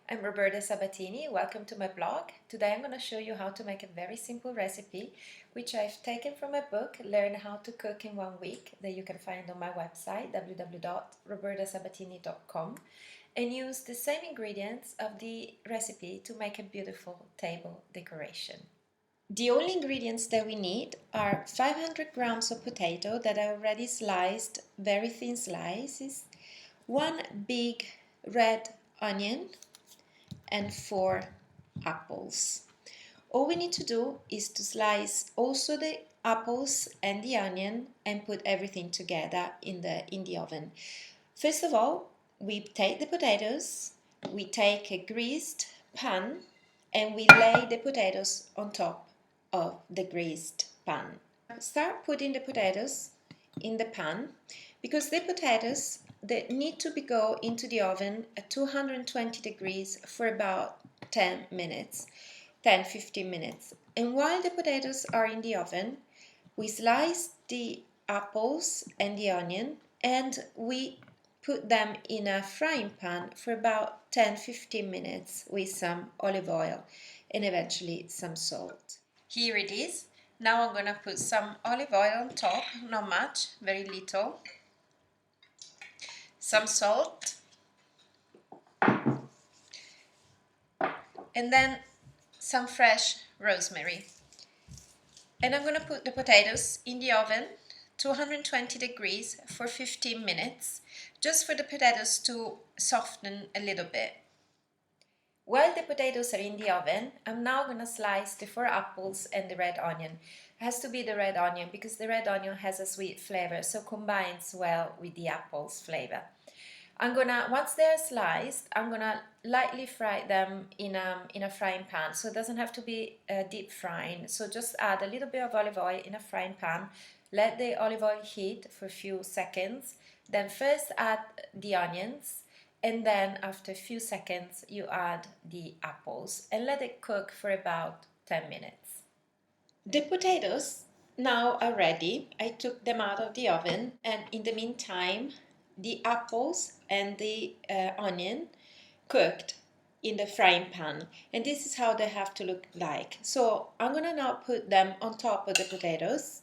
I'm Roberta Sabatini. Welcome to my blog. Today I'm going to show you how to make a very simple recipe which I've taken from a book, Learn How to Cook in 1 Week, that you can find on my website www.robertasabatini.com, and use the same ingredients of the recipe to make a beautiful table decoration. The only ingredients that we need are 500 grams of potato that I already sliced very thin slices, 1 big red onion, and 4 apples. All we need to do is to slice also the apples and the onion and put everything together in the oven. First of all, we take the potatoes, we take a greased pan and we lay the potatoes on top of the greased pan. Start putting the potatoes in the pan because the potatoes they need to go into the oven at 220 degrees for about 10 minutes, 10-15 minutes. And while the potatoes are in the oven, we slice the apples and the onion and we put them in a frying pan for about 10-15 minutes with some olive oil and eventually some salt. Here it is. Now I'm going to put some olive oil on top, not much, very little. Some salt. And then some fresh rosemary. And I'm going to put the potatoes in the oven, 220 degrees for 15 minutes, just for the potatoes to soften a little bit. While the potatoes are in the oven, I'm now going to slice the 4 apples and the red onion. It has to be the red onion because the red onion has a sweet flavor, so combines well with the apple's flavor. Once they're sliced, I'm gonna lightly fry them in a frying pan. So it doesn't have to be deep frying. So just add a little bit of olive oil in a frying pan. Let the olive oil heat for a few seconds. Then first add the onions. And then after a few seconds, you add the apples and let it cook for about 10 minutes. The potatoes now are ready. I took them out of the oven, and in the meantime, the apples and the onion cooked in the frying pan, and this is how they have to look like. So I'm gonna now put them on top of the potatoes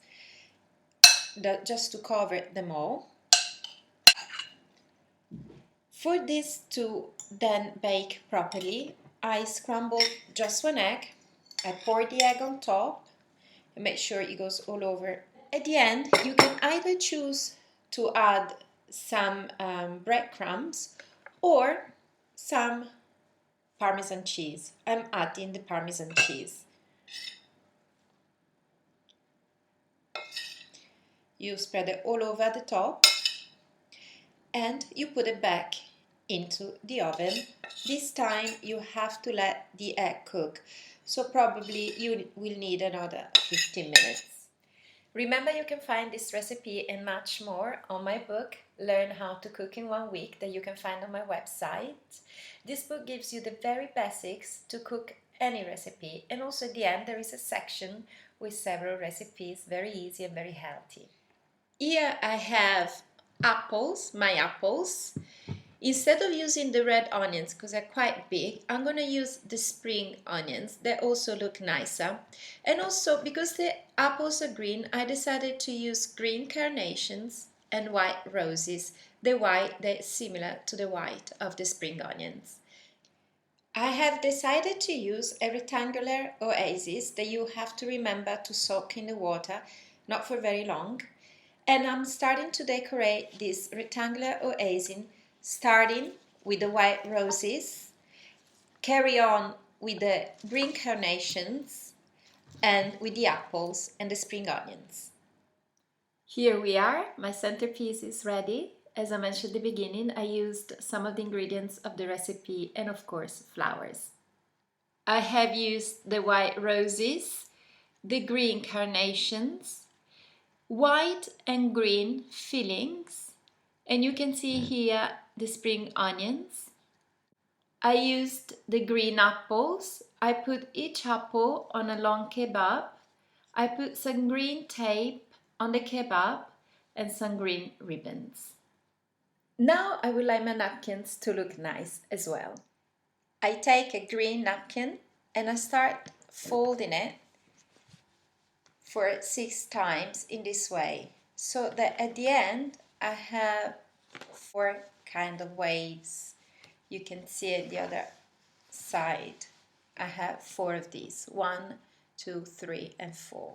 just to cover them all. For this to then bake properly, I scrambled just 1 egg. I pour the egg on top and make sure it goes all over. At the end, you can either choose to add some breadcrumbs or some Parmesan cheese. I'm adding the Parmesan cheese. You spread it all over the top and you put it back into the oven. This time you have to let the egg cook, so probably you will need another 15 minutes. Remember, you can find this recipe and much more on my book, Learn How to Cook in 1 Week, that you can find on my website. This book gives you the very basics to cook any recipe, and also at the end there is a section with several recipes, very easy and very healthy. Here I have apples, my apples. Instead of using the red onions, because they're quite big, I'm going to use the spring onions. They also look nicer. And also, because the apples are green, I decided to use green carnations and white roses. The white, they're similar to the white of the spring onions. I have decided to use a rectangular oasis that you have to remember to soak in the water, not for very long. And I'm starting to decorate this rectangular oasis, starting with the white roses, carry on with the green carnations, and with the apples and the spring onions. Here we are, my centerpiece is ready. As I mentioned at the beginning, I used some of the ingredients of the recipe and of course flowers. I have used the white roses, the green carnations, white and green fillings, and you can see here the spring onions. I used the green apples. I put each apple on a long kebab. I put some green tape on the kebab and some green ribbons. Now I would like my napkins to look nice as well. I take a green napkin and I start folding it for 6 times in this way, so that at the end I have 4 kind of waves. You can see it the other side. I have 4 of these, 1, 2, 3 and 4.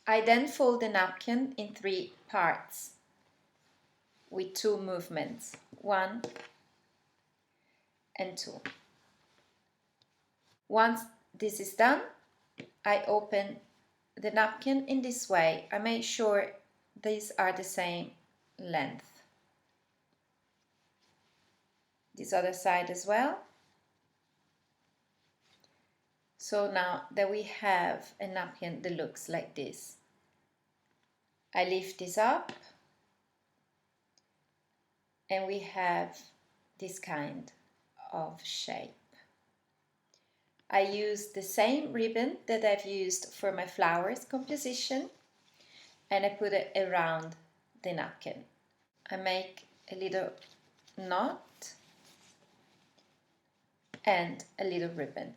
I then fold the napkin in 3 parts with 2 movements, 1 and 2. Once this is done, I open the napkin in this way. I make sure these are the same length. This other side as well. So now that we have a napkin that looks like this, I lift this up and we have this kind of shape. I use the same ribbon that I've used for my flowers composition and I put it around the napkin. I make a little knot and a little ribbon.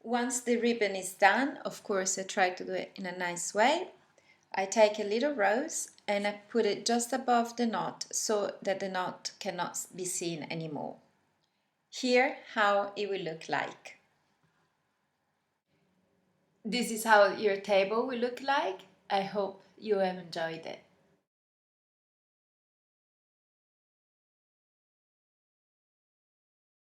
Once the ribbon is done, of course I try to do it in a nice way. I take a little rose and I put it just above the knot so that the knot cannot be seen anymore. Here how it will look like. This is how your table will look like. I hope you have enjoyed it.